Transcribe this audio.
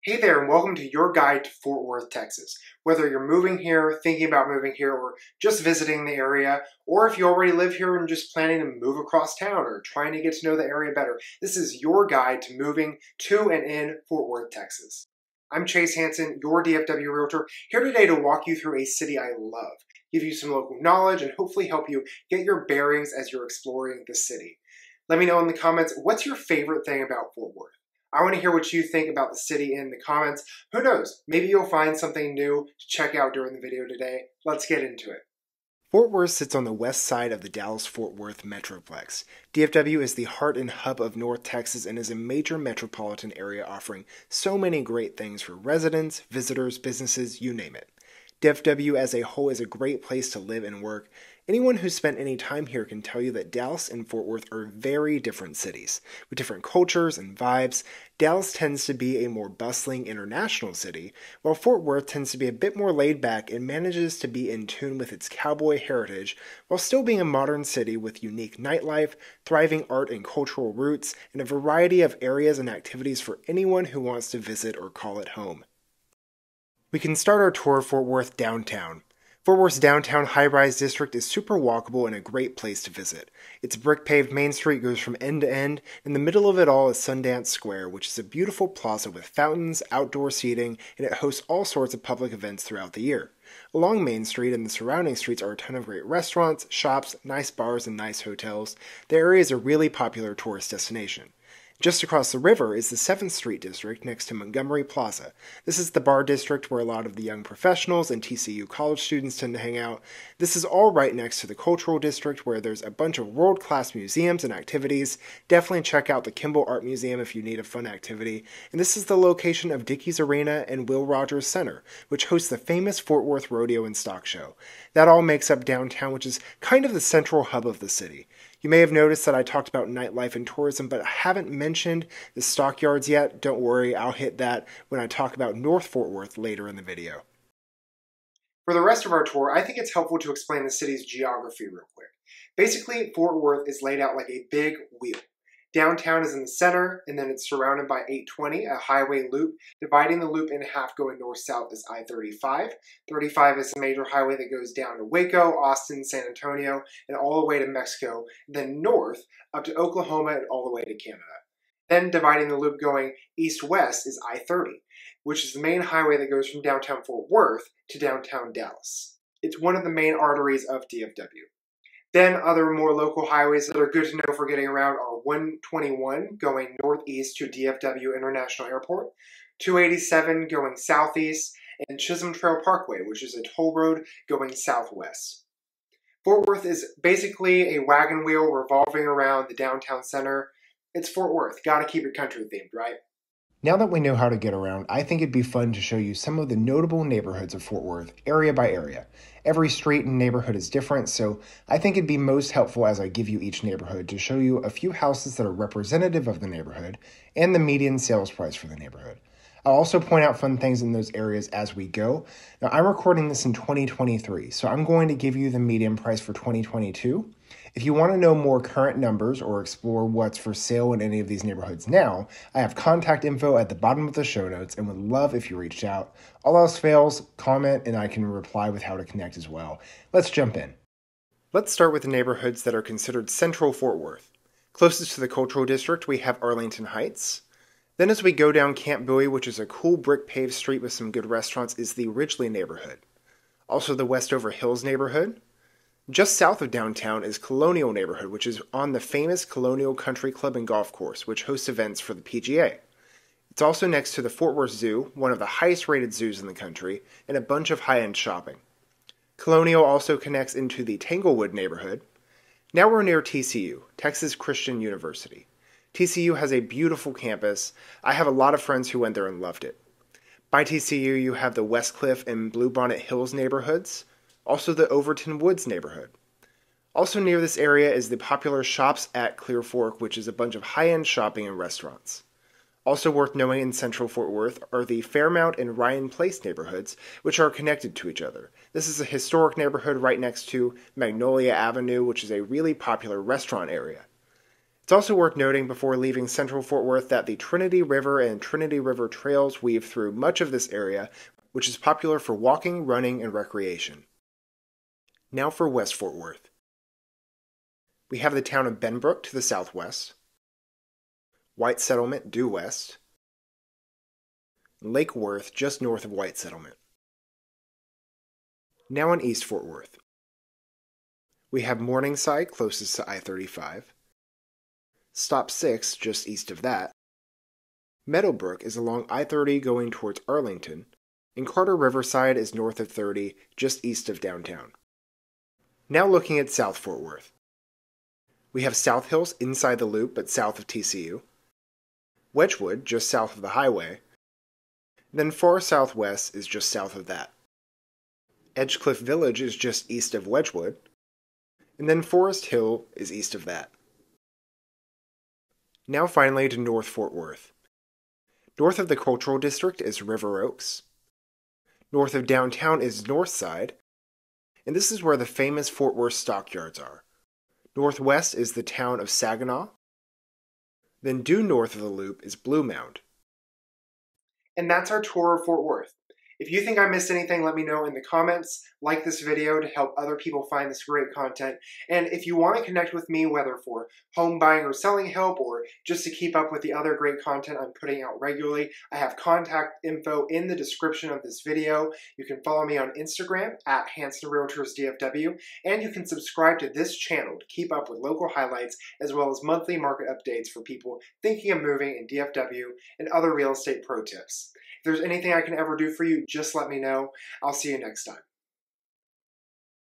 Hey there, and welcome to your guide to Fort Worth, Texas. Whether you're moving here, thinking about moving here, or just visiting the area, or if you already live here and just planning to move across town or trying to get to know the area better, this is your guide to moving to and in Fort Worth, Texas. I'm Chase Hansen, your DFW Realtor, here today to walk you through a city I love, give you some local knowledge, and hopefully help you get your bearings as you're exploring the city. Let me know in the comments, what's your favorite thing about Fort Worth? I want to hear what you think about the city in the comments. Who knows? Maybe you'll find something new to check out during the video today. Let's get into it. Fort Worth sits on the west side of the Dallas-Fort Worth Metroplex. DFW is the heart and hub of North Texas and is a major metropolitan area offering so many great things for residents, visitors, businesses, you name it. DFW as a whole is a great place to live and work. Anyone who's spent any time here can tell you that Dallas and Fort Worth are very different cities, with different cultures and vibes. Dallas tends to be a more bustling international city, while Fort Worth tends to be a bit more laid back and manages to be in tune with its cowboy heritage, while still being a modern city with unique nightlife, thriving art and cultural roots, and a variety of areas and activities for anyone who wants to visit or call it home. We can start our tour of Fort Worth downtown. Fort Worth's downtown high-rise district is super walkable and a great place to visit. Its brick-paved main street goes from end to end. In the middle of it all is Sundance Square, which is a beautiful plaza with fountains, outdoor seating, and it hosts all sorts of public events throughout the year. Along Main Street and the surrounding streets are a ton of great restaurants, shops, nice bars, and nice hotels. The area is a really popular tourist destination. Just across the river is the 7th Street District next to Montgomery Plaza. This is the bar district where a lot of the young professionals and TCU college students tend to hang out. This is all right next to the Cultural District where there's a bunch of world-class museums and activities. Definitely check out the Kimball Art Museum if you need a fun activity. And this is the location of Dickies Arena and Will Rogers Center, which hosts the famous Fort Worth Rodeo and Stock Show. That all makes up downtown, which is kind of the central hub of the city. You may have noticed that I talked about nightlife and tourism, but I haven't mentioned the stockyards yet. Don't worry, I'll hit that when I talk about North Fort Worth later in the video. For the rest of our tour, I think it's helpful to explain the city's geography real quick. Basically, Fort Worth is laid out like a big wheel. Downtown is in the center, and then it's surrounded by 820, a highway loop. Dividing the loop in half going north-south is I-35. 35 is a major highway that goes down to Waco, Austin, San Antonio, and all the way to Mexico, then north up to Oklahoma and all the way to Canada. Then dividing the loop going east-west is I-30, which is the main highway that goes from downtown Fort Worth to downtown Dallas. It's one of the main arteries of DFW. Then other more local highways that are good to know for getting around are 121 going northeast to DFW International Airport, 287 going southeast, and Chisholm Trail Parkway, which is a toll road going southwest. Fort Worth is basically a wagon wheel revolving around the downtown center. It's Fort Worth. Gotta keep it country themed, right? Now that we know how to get around, I think it'd be fun to show you some of the notable neighborhoods of Fort Worth, area by area. Every street and neighborhood is different, so I think it'd be most helpful as I give you each neighborhood to show you a few houses that are representative of the neighborhood and the median sales price for the neighborhood. I'll also point out fun things in those areas as we go. Now, I'm recording this in 2023, so I'm going to give you the median price for 2022. If you want to know more current numbers or explore what's for sale in any of these neighborhoods now, I have contact info at the bottom of the show notes and would love if you reached out. All else fails, comment and I can reply with how to connect as well. Let's jump in. Let's start with the neighborhoods that are considered central Fort Worth. Closest to the Cultural District, we have Arlington Heights. Then as we go down Camp Bowie, which is a cool brick paved street with some good restaurants, is the Ridgely neighborhood. Also the Westover Hills neighborhood. Just south of downtown is Colonial neighborhood, which is on the famous Colonial Country Club and Golf Course, which hosts events for the PGA. It's also next to the Fort Worth Zoo, one of the highest rated zoos in the country, and a bunch of high-end shopping. Colonial also connects into the Tanglewood neighborhood. Now we're near TCU, Texas Christian University. TCU has a beautiful campus. I have a lot of friends who went there and loved it. By TCU, you have the Westcliff and Bluebonnet Hills neighborhoods, also the Overton Woods neighborhood. Also near this area is the popular Shops at Clear Fork, which is a bunch of high-end shopping and restaurants. Also worth knowing in central Fort Worth are the Fairmount and Ryan Place neighborhoods, which are connected to each other. This is a historic neighborhood right next to Magnolia Avenue, which is a really popular restaurant area. It's also worth noting before leaving Central Fort Worth that the Trinity River and Trinity River trails weave through much of this area, which is popular for walking, running, and recreation. Now for West Fort Worth. We have the town of Benbrook to the southwest, White Settlement due west, and Lake Worth just north of White Settlement. Now in East Fort Worth. We have Morningside closest to I-35, Stop 6 just east of that, Meadowbrook is along I-30 going towards Arlington, and Carter Riverside is north of 30 just east of downtown. Now looking at South Fort Worth. We have South Hills inside the loop but south of TCU, Wedgwood just south of the highway, and then far southwest is just south of that. Edgecliff Village is just east of Wedgwood, and then Forest Hill is east of that. Now finally to North Fort Worth. North of the Cultural District is River Oaks. North of downtown is Northside, and this is where the famous Fort Worth stockyards are. Northwest is the town of Saginaw. Then due north of the loop is Blue Mound. And that's our tour of Fort Worth. If you think I missed anything, let me know in the comments. Like this video to help other people find this great content. And if you want to connect with me, whether for home buying or selling help, or just to keep up with the other great content I'm putting out regularly, I have contact info in the description of this video. You can follow me on Instagram at Hansen Realtors DFW, and you can subscribe to this channel to keep up with local highlights as well as monthly market updates for people thinking of moving in DFW and other real estate pro tips. If there's anything I can ever do for you, just let me know. I'll see you next time.